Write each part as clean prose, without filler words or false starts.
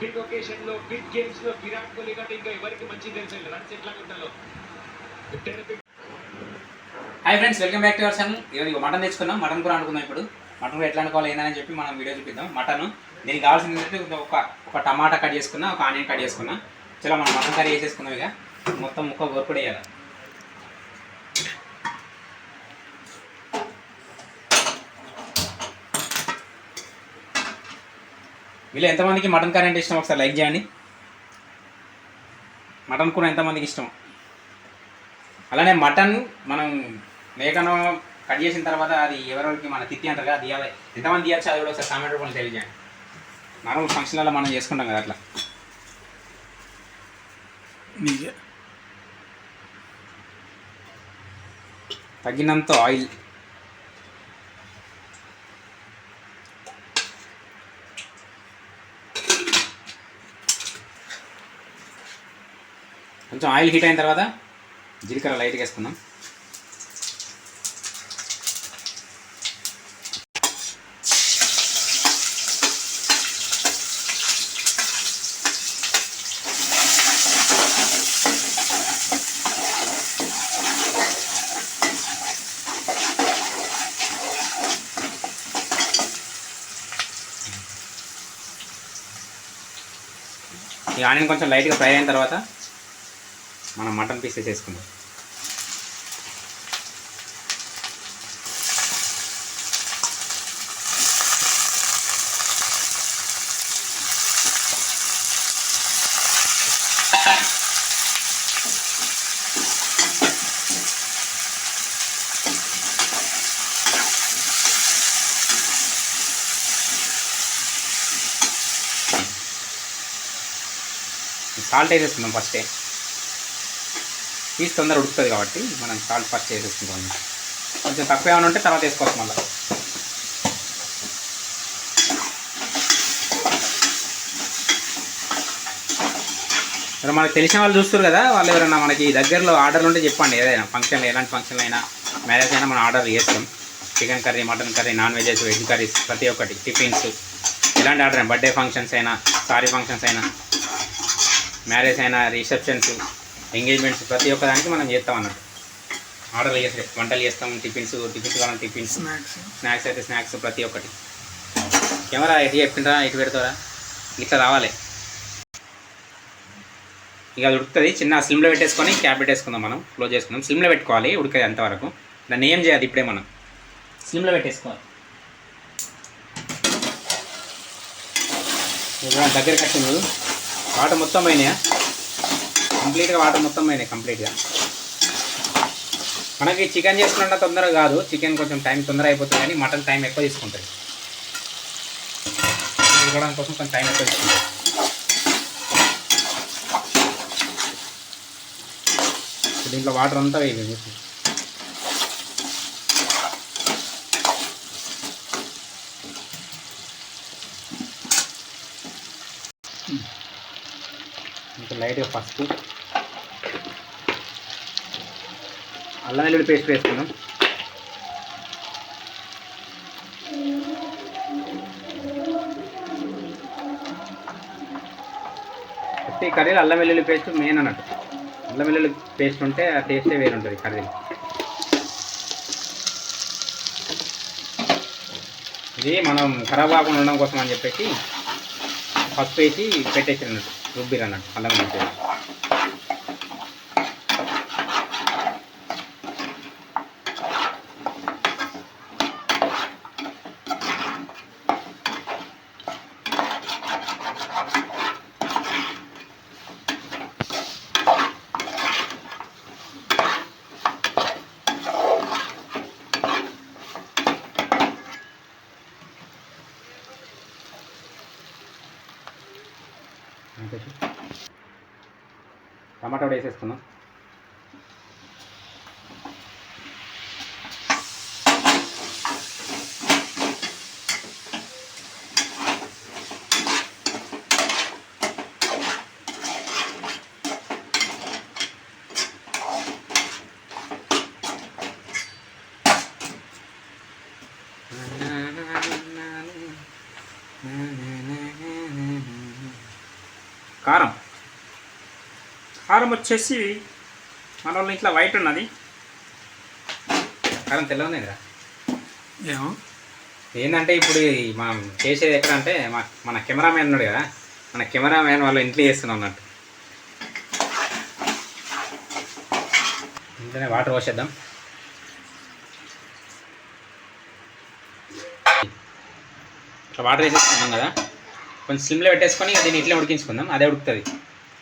Big occasion లో big games లో విరాట్ కోహ్లీ కంటే ఇంకా ఎవరికి మంచి తెలుసు రన్స్ ఎట్లా కొట్టాలో. Hi friends, welcome back to our channel. ఈరోజు మటన్ తెచ్చుకున్నాం. మటన్ కూర అనుకున్నాం. ఇప్పుడు మటన్ కూర ఎట్లా అనుకోవాలి ఏందని చెప్పి మనం వీడియో చూపిద్దాం. మటన్ దీనికి కావాల్సింది ఏంటంటే ఒక టమాటా కట్ చేసుకున్నా, ఒక ఆనియన్ కట్ చేసుకున్నా. చలో మనం మటన్ కర్రీ వేసేసుకున్నాం. ఇక మొత్తం ముక్క గొరపడి వేయాలి. వీళ్ళు ఎంతమందికి మటన్ కర్రీ అంటే ఇష్టం ఒకసారి లైక్ చేయండి. మటన్ కూర ఎంతమందికి ఇష్టం? అలానే మటన్ మనం మేకను కట్ చేసిన తర్వాత అది ఎవరికి మన తిత్తి అంటారు కదా, తీయాలి. ఎంతమంది తీయచ్చు అది కూడా ఒకసారి కామెంట్ రూపంలో తెలియజేయండి. నార్మల్ ఫంక్షన్లలో మనం చేసుకుంటాం కదా అట్లా. తగినంత ఆయిల్, కొంచెం ఆయిల్ హీట్ అయిన తర్వాత జీలకర్ర లైట్గా వేసుకుందాం. ఈ ఆనియన్ కొంచెం లైట్గా ఫ్రై అయిన తర్వాత మనం మటన్ పీసెస్ వేసుకుందాం. సాల్ట్ వేసేసుకుందాం ఫస్టే. పీస్ తొందర ఉడుకుతుంది కాబట్టి మనం సాల్ట్ ఫస్ట్ వేసేసుకుంటాం. కొంచెం తక్కువ ఏమైనా ఉంటే తర్వాత వేసుకోవచ్చు మళ్ళీ. మరి మనకు తెలిసిన వాళ్ళు చూస్తారు కదా, వాళ్ళు ఎవరైనా మనకి దగ్గరలో ఆర్డర్లు ఉంటే చెప్పండి. ఏదైనా ఫంక్షన్లో, ఎలాంటి ఫంక్షన్లో అయినా, మ్యారేజ్ అయినా మనం ఆర్డర్ చేస్తాం. Chicken curry, mutton curry, non veggies, veg curries ప్రతి ఒక్కటి, టిఫిన్స్, ఎలాంటి ఆర్డర్ అయినా, బర్త్డే ఫంక్షన్స్ అయినా, సారీ ఫంక్షన్స్ అయినా, మ్యారేజ్ అయినా, రిసెప్షన్స్, ఎంగేజ్మెంట్స్ ప్రతి ఒక్కదానికి మనం చేస్తాం అన్నట్టు. ఆర్డర్ చేస్తే వంటలు చేస్తాం. టిఫిన్స్ కావాలని టిఫిన్స్, స్నాక్స్ అయితే స్నాక్స్ ప్రతి ఒక్కటి. కెమెరా ఎటు చెప్పిండ్రా, ఇటు పెడతారా, ఇట్లా రావాలి. ఇక అది ఉడుకుతుంది. చిన్న స్లిమ్లో పెట్టేసుకొని క్యాప్ పెట్టేసుకుందాం. మనం క్లోజ్ చేసుకుందాం. స్లిమ్లో పెట్టుకోవాలి ఉడికేది అంతవరకు. దాన్ని ఏం చేయాలి, ఇప్పుడే మనం స్లిమ్లో పెట్టేసుకోవాలి. దగ్గరికి వచ్చింది. వాటర్ మొత్తం పోయినాయా? కంప్లీట్గా వాటర్ మొత్తం పోయినాయి కంప్లీట్గా. మనకి చికెన్ చేసుకున్న తొందరగా కాదు. చికెన్ కొంచెం టైం తొందర అయిపోతుంది, కానీ మటన్ టైం ఎక్కువ తీసుకుంటుంది. ఉడకడానికి కోసం కొంచెం టైం ఎక్కువ తీసుకుంటుంది. దీంట్లో వాటర్ అంతా వేయలేదు. ఇంకా లైట్గా పసుపు, అల్లం వెల్లుల్లి పేస్ట్ వేసుకున్నాం. ప్రతి కర్రీలో అల్లం వెల్లుల్లి పేస్ట్ మెయిన్ అన్నట్టు. అల్లం వెల్లుల్లి పేస్ట్ ఉంటే ఆ టేస్టే వేరు ఉంటుంది కర్రీలో. ఇది మనం ఖరాబ్ కాకుండా ఉండడం కోసం అని చెప్పేసి పసుపు వేసి పెట్టేసి అన్నట్టు, రుబ్బిరు అన్నట్టు అల్లం వెల్లుల్లి పేస్ట్. టమాటా కూడా వేసేసుకున్నాం. కారం వచ్చేసి మన వాళ్ళ ఇంట్లో వైట్ ఉన్నది, కారం తెల్ల ఉంది కదా. ఏమో ఏంటంటే ఇప్పుడు మనం చేసేది ఎక్కడ అంటే మన కెమెరామ్యాన్ ఉన్నాడు కదా, మన కెమెరామ్యాన్ వాళ్ళ ఇంట్లో చేస్తున్నాం అన్నట్టు. ఇంట్లోనే వాటర్ పోసేద్దాం. ఇట్లా వాటర్ వేసేసుకున్నాం కదా, కొంచెం సిమ్లో పెట్టేసుకొని దీన్ని ఇట్లా ఉడికించుకుందాం, అదే ఉడుకుతుంది.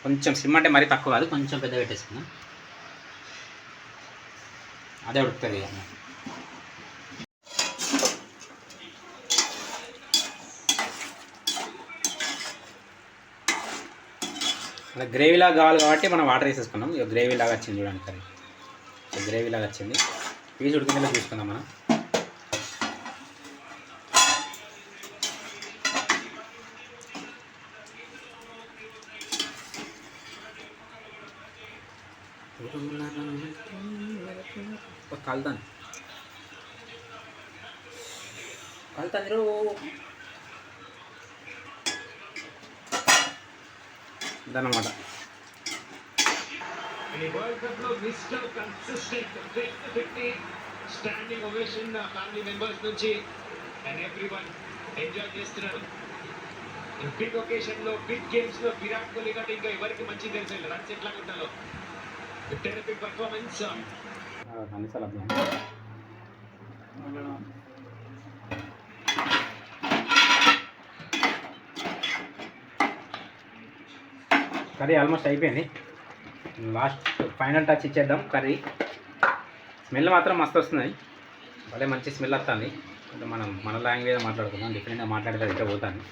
కొంచెం సిమ్ అంటే మరీ తక్కువ కాదు, కొంచెం పెద్ద పెట్టేసుకుందాం, అదే ఉడుకుతుంది. అలా గ్రేవీలాగా కావాలి కాబట్టి మనం వాటర్ వేసేసుకున్నాం. ఇక గ్రేవీలాగా వచ్చింది చూడండి కర్రీ, గ్రేవీలాగా వచ్చింది. పీస్ ఉడికిందో చూసుకుందాం మనం. కాలుతాను ఇదన్నమాట. వరల్డ్ కప్ లో mister consistent standing ovation family members నుంచి అండ్ ఎవ్రీవన్ ఎంజాయ్ చేస్తున్నారు. బిగ్ ఒకేషన్ లో, బిగ్ గేమ్స్ లో విరాట్ కోహ్లీ కంటే ఇంకా ఎవరికి మంచి తెలుసు రన్స్ ఎట్లా కొట్టాలో. Terrific performance. కర్రీ ఆల్మోస్ట్ అయిపోయింది. లాస్ట్ ఫైనల్ టచ్ ఇచ్చేద్దాం. కర్రీ స్మెల్ మాత్రం మస్తు వస్తుంది, భలే మంచి స్మెల్ వస్తుంది. అంటే మనం మన లాంగ్వేజ్ మాట్లాడుకుందాం, డిఫరెంట్గా మాట్లాడితే ఇట్లా పోతాను.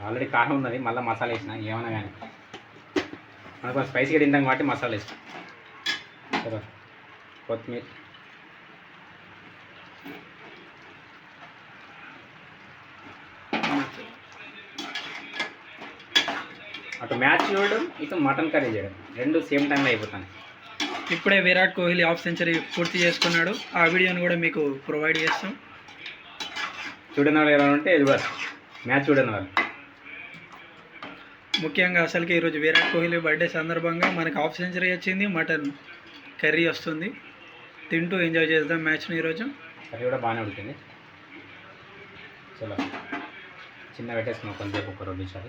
ఆల్రెడీ కారం ఉన్నది, మళ్ళీ మసాలా వేసిన ఏమన్నా కానీ మనకు కొంచెం స్పైసీగా తింటాం కాబట్టి మసాలా వేసిన. కొత్తిమీర, అటు మ్యాచ్ చూడడం, ఇటు మటన్ కర్రీ చేయడం, రెండు సేమ్ టైంలో అయిపోతాను. ఇప్పుడే విరాట్ కోహ్లీ హాఫ్ సెంచరీ పూర్తి చేసుకున్నాడు. ఆ వీడియోని కూడా మీకు ప్రొవైడ్ చేస్తాం. చూడని వాళ్ళు ఎవరైనా ఉంటే చూడాలి, మ్యాచ్ చూడని వాళ్ళు. ముఖ్యంగా అసలుకి ఈరోజు విరాట్ కోహ్లీ బర్త్డే సందర్భంగా మనకు హాఫ్ సెంచరీ వచ్చింది, మటన్ కర్రీ వస్తుంది. తింటూ ఎంజాయ్ చేద్దాం మ్యాచ్ని. ఈరోజు కర్రీ కూడా బాగానే ఉడికింది. చలో చిన్న పెట్టేసుకున్నాం కొంచెంసేపు, ఒక 2 నిమిషాలు.